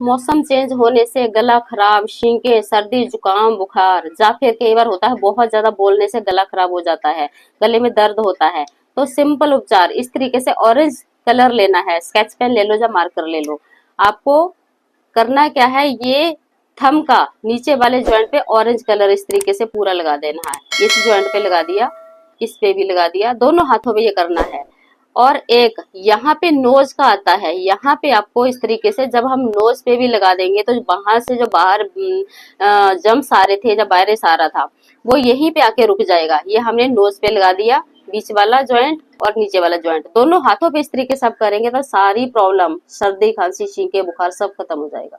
मौसम चेंज होने से गला खराब, छींके, सर्दी, जुकाम, बुखार या फिर कई बार होता है बहुत ज्यादा बोलने से गला खराब हो जाता है, गले में दर्द होता है। तो सिंपल उपचार इस तरीके से, ऑरेंज कलर लेना है, स्केच पेन ले लो या मार्कर ले लो। आपको करना क्या है, ये थंब का नीचे वाले ज्वाइंट पे ऑरेंज कलर इस तरीके से पूरा लगा देना है। इस ज्वाइंट पे लगा दिया, इस पे भी लगा दिया, दोनों हाथों में ये करना है। और एक यहाँ पे नोज का आता है, यहाँ पे आपको इस तरीके से जब हम नोज पे भी लगा देंगे तो वहां से जो बाहर जम्स आ रहे थे, जब वायरस आ रहा था, वो यहीं पे आके रुक जाएगा। ये हमने नोज पे लगा दिया, बीच वाला ज्वाइंट और नीचे वाला ज्वाइंट, दोनों हाथों पे इस तरीके से आप करेंगे तो सारी प्रॉब्लम, सर्दी, खांसी, छींके, बुखार सब खत्म हो जाएगा।